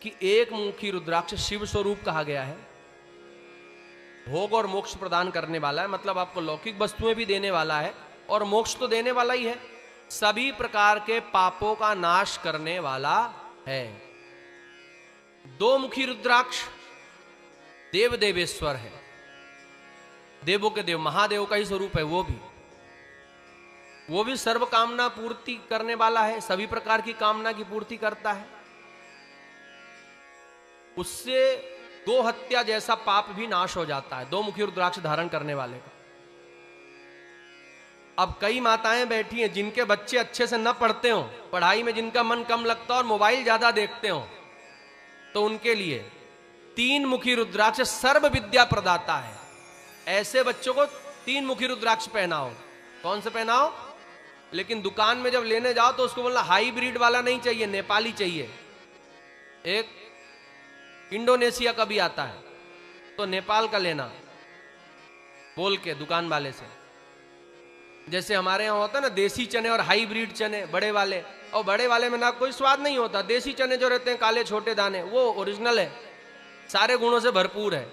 कि एक मुखी रुद्राक्ष शिव स्वरूप कहा गया है, भोग और मोक्ष प्रदान करने वाला है, मतलब आपको लौकिक वस्तुएं भी देने वाला है और मोक्ष तो देने वाला ही है, सभी प्रकार के पापों का नाश करने वाला है। दो मुखी रुद्राक्ष देव देवेश्वर है, देवों के देव महादेव का ही स्वरूप है। वो भी सर्व कामना पूर्ति करने वाला है, सभी प्रकार की कामना की पूर्ति करता है। उससे गो हत्या जैसा पाप भी नाश हो जाता है दो मुखी रुद्राक्ष धारण करने वाले का। अब कई माताएं बैठी हैं जिनके बच्चे अच्छे से न पढ़ते हो, पढ़ाई में जिनका मन कम लगता हो और मोबाइल ज्यादा देखते हो, तो उनके लिए तीन मुखी रुद्राक्ष सर्व विद्या प्रदाता है। ऐसे बच्चों को तीन मुखी रुद्राक्ष पहनाओ। कौन से पहनाओ? लेकिन दुकान में जब लेने जाओ तो उसको बोलना हाईब्रिड वाला नहीं चाहिए, नेपाली चाहिए। एक इंडोनेशिया का भी आता है तो नेपाल का लेना बोल के दुकान वाले से। जैसे हमारे यहाँ होता है ना देसी चने और हाईब्रिड चने बड़े वाले, और बड़े वाले में ना कोई स्वाद नहीं होता। देसी चने जो रहते हैं काले छोटे दाने, वो ओरिजिनल है, सारे गुणों से भरपूर है।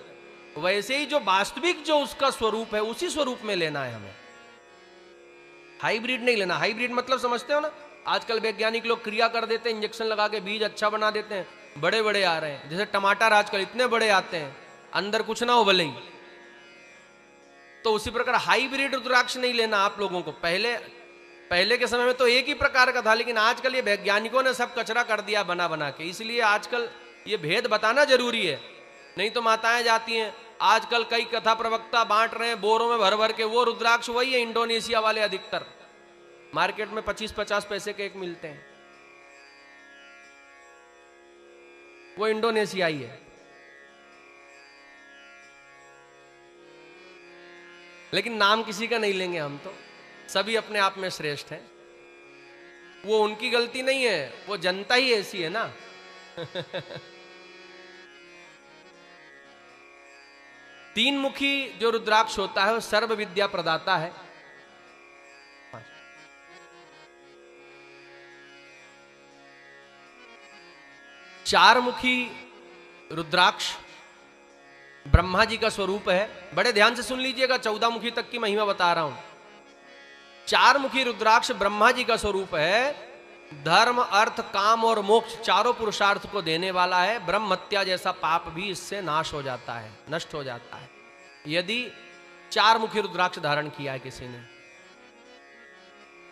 वैसे ही जो वास्तविक जो उसका स्वरूप है उसी स्वरूप में लेना है हमें, हाईब्रिड नहीं लेना। हाईब्रिड मतलब समझते हो ना, आजकल वैज्ञानिक लोग क्रिया कर देते हैं, इंजेक्शन लगा के बीज अच्छा बना देते हैं, बड़े बड़े आ रहे हैं। जैसे टमाटर आजकल इतने बड़े आते हैं, अंदर कुछ ना हो भले ही। तो उसी प्रकार हाईब्रिड रुद्राक्ष नहीं लेना आप लोगों को। पहले के समय में तो एक ही प्रकार का था, लेकिन आजकल ये वैज्ञानिकों ने सब कचरा कर दिया बना बना के। इसलिए आजकल ये भेद बताना जरूरी है, नहीं तो माताएं जाती हैं। आजकल कई कथा प्रवक्ता बांट रहे हैं बोरों में भर भर के, वो रुद्राक्ष वही है इंडोनेशिया वाले, अधिकतर मार्केट में 25-50 पैसे के एक मिलते हैं, वो इंडोनेशिया ही है। लेकिन नाम किसी का नहीं लेंगे हम, तो सभी अपने आप में श्रेष्ठ हैं। वो उनकी गलती नहीं है, वो जनता ही ऐसी है ना। तीन मुखी जो रुद्राक्ष होता है वो सर्व विद्या प्रदाता है। चार मुखी रुद्राक्ष ब्रह्मा जी का स्वरूप है। बड़े ध्यान से सुन लीजिएगा, 14 मुखी तक की महिमा बता रहा हूं। चार मुखी रुद्राक्ष ब्रह्मा जी का स्वरूप है, धर्म अर्थ काम और मोक्ष चारों पुरुषार्थ को देने वाला है। ब्रह्म हत्या जैसा पाप भी इससे नाश हो जाता है, नष्ट हो जाता है, यदि चार मुखी रुद्राक्ष धारण किया है किसी ने।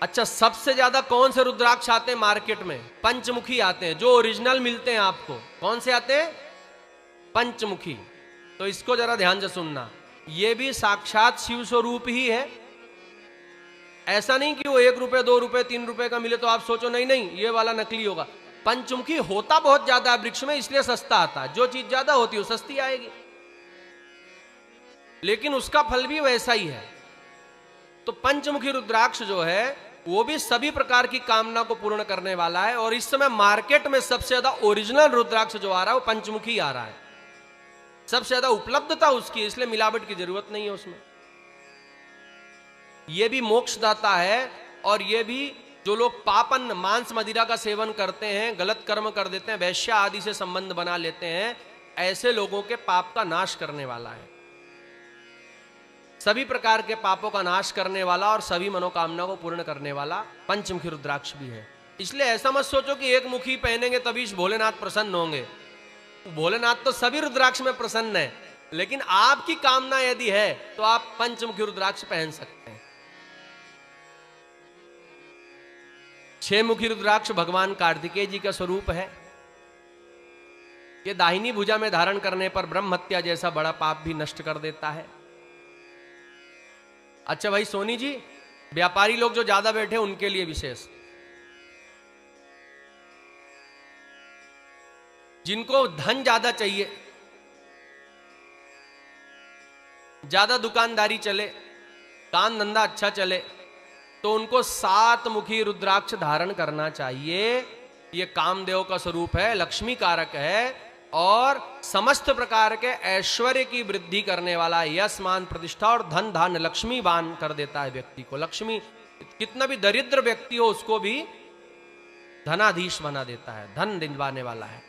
अच्छा, सबसे ज्यादा कौन से रुद्राक्ष आते हैं मार्केट में? पंचमुखी आते हैं, जो ओरिजिनल मिलते हैं आपको। कौन से आते हैं? पंचमुखी। तो इसको जरा ध्यान से सुनना, ये भी साक्षात शिव स्वरूप ही है। ऐसा नहीं कि वो 1 रुपए 2 रुपए 3 रुपए का मिले तो आप सोचो नहीं नहीं ये वाला नकली होगा। पंचमुखी होता बहुत ज्यादा है वृक्ष में, इसलिए सस्ता आता है। जो चीज ज्यादा होती है वो सस्ती आएगी, लेकिन उसका फल भी वैसा ही है। तो पंचमुखी रुद्राक्ष जो है वो भी सभी प्रकार की कामना को पूर्ण करने वाला है। और इस समय मार्केट में सबसे ज्यादा ओरिजिनल रुद्राक्ष जो आ रहा है वो पंचमुखी आ रहा है, सबसे ज्यादा उपलब्धता उसकी, इसलिए मिलावट की जरूरत नहीं है उसमें। यह भी मोक्षदाता है, और यह भी जो लोग पापन मांस मदिरा का सेवन करते हैं, गलत कर्म कर देते हैं, वैश्या आदि से संबंध बना लेते हैं, ऐसे लोगों के पाप का नाश करने वाला है। सभी प्रकार के पापों का नाश करने वाला और सभी मनोकामना को पूर्ण करने वाला पंचमुखी रुद्राक्ष भी है। इसलिए ऐसा मत सोचो कि एक मुखी पहनेंगे तभी भोलेनाथ प्रसन्न होंगे। भोलेनाथ तो सभी रुद्राक्ष में प्रसन्न है, लेकिन आपकी कामना यदि है तो आप पंचमुखी रुद्राक्ष पहन सकते हैं। 6 मुखी रुद्राक्ष भगवान कार्तिकेय जी का स्वरूप है। ये दाहिनी भुजा में धारण करने पर ब्रह्म हत्या जैसा बड़ा पाप भी नष्ट कर देता है। अच्छा भाई सोनी जी, व्यापारी लोग जो ज्यादा बैठे उनके लिए विशेष, जिनको धन ज्यादा चाहिए, ज्यादा दुकानदारी चले, काम धंधा अच्छा चले, तो उनको 7 मुखी रुद्राक्ष धारण करना चाहिए। ये कामदेव का स्वरूप है, लक्ष्मी कारक है, और समस्त प्रकार के ऐश्वर्य की वृद्धि करने वाला, यश मान प्रतिष्ठा और धन धान्य लक्ष्मीवान कर देता है व्यक्ति को। लक्ष्मी, कितना भी दरिद्र व्यक्ति हो उसको भी धनाधीश बना देता है, धन दिलवाने वाला है।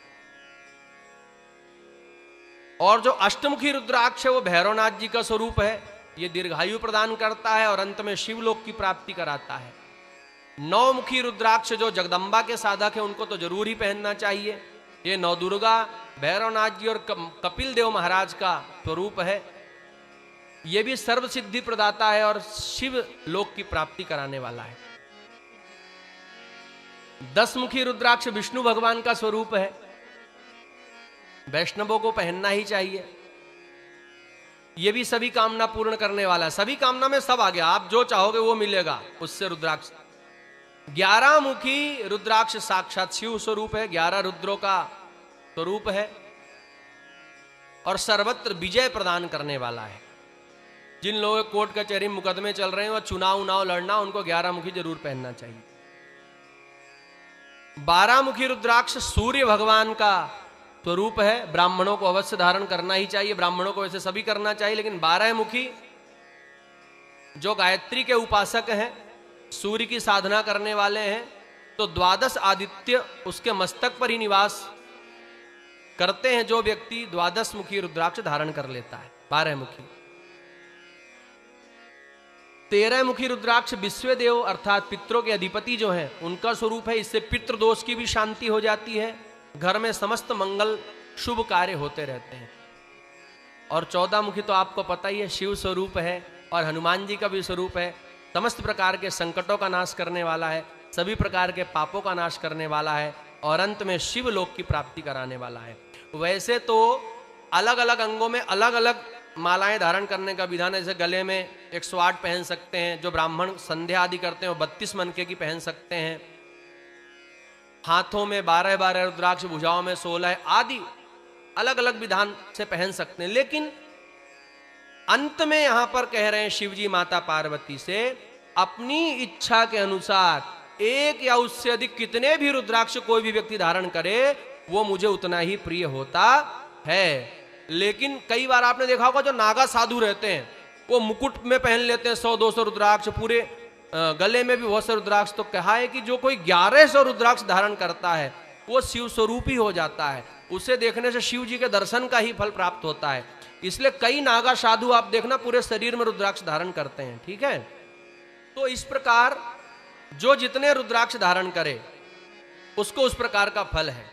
और जो अष्टमुखी रुद्राक्ष है वो भैरवनाथ जी का स्वरूप है। ये दीर्घायु प्रदान करता है और अंत में शिवलोक की प्राप्ति कराता है। नौमुखी रुद्राक्ष जो जगदम्बा के साधक है उनको तो जरूर ही पहनना चाहिए। ये नवदुर्गा, भैरवनाथ जी और कपिल देव महाराज का स्वरूप है। ये भी सर्व सिद्धि प्रदाता है और शिव लोक की प्राप्ति कराने वाला है। 10 मुखी रुद्राक्ष विष्णु भगवान का स्वरूप है। वैष्णवों को पहनना ही चाहिए। ये भी सभी कामना पूर्ण करने वाला है। सभी कामना में सब आ गया, आप जो चाहोगे वो मिलेगा उससे रुद्राक्ष। 11 मुखी रुद्राक्ष साक्षात शिव स्वरूप है, 11 रुद्रों का स्वरूप है और सर्वत्र विजय प्रदान करने वाला है। जिन लोगों के कोर्ट कचहरी मुकदमे चल रहे हैं और चुनाव लड़ना, उनको 11 मुखी जरूर पहनना चाहिए। 12 मुखी रुद्राक्ष सूर्य भगवान का स्वरूप है। ब्राह्मणों को अवश्य धारण करना ही चाहिए। ब्राह्मणों को वैसे सभी करना चाहिए, लेकिन 12 मुखी जो गायत्री के उपासक हैं, सूर्य की साधना करने वाले हैं, तो 12 आदित्य उसके मस्तक पर ही निवास करते हैं। जो व्यक्ति 12 मुखी रुद्राक्ष धारण कर लेता है, 12 मुखी। 13 मुखी रुद्राक्ष विश्वदेव अर्थात पितरों के अधिपति जो हैं उनका स्वरूप है। इससे पितृदोष की भी शांति हो जाती है। घर में समस्त मंगल शुभ कार्य होते रहते हैं। और 14 मुखी तो आपको पता ही है, शिव स्वरूप है और हनुमान जी का भी स्वरूप है। समस्त प्रकार के संकटों का नाश करने वाला है, सभी प्रकार के पापों का नाश करने वाला है और अंत में शिव लोक की प्राप्ति कराने वाला है। वैसे तो अलग अलग अंगों में अलग अलग मालाएं धारण करने का विधान है। जैसे गले में 108 पहन सकते हैं, जो ब्राह्मण संध्या आदि करते हैं वो 32 मनके की पहन सकते हैं। हाथों में 12-12 रुद्राक्ष, भुजाओं में 16 आदि अलग अलग विधान से पहन सकते हैं। लेकिन अंत में यहां पर कह रहे हैं शिवजी माता पार्वती से, अपनी इच्छा के अनुसार एक या उससे अधिक कितने भी रुद्राक्ष कोई भी व्यक्ति धारण करे वो मुझे उतना ही प्रिय होता है। लेकिन कई बार आपने देखा होगा जो नागा साधु रहते हैं वो मुकुट में पहन लेते हैं 100-200 रुद्राक्ष, पूरे गले में भी बहुत से रुद्राक्ष। तो कहा है कि जो कोई 1100 रुद्राक्ष धारण करता है वो शिव स्वरूप ही हो जाता है। उसे देखने से शिव जी के दर्शन का ही फल प्राप्त होता है। इसलिए कई नागा साधु आप देखना पूरे शरीर में रुद्राक्ष धारण करते हैं। ठीक है, तो इस प्रकार जो जितने रुद्राक्ष धारण करे उसको उस प्रकार का फल है।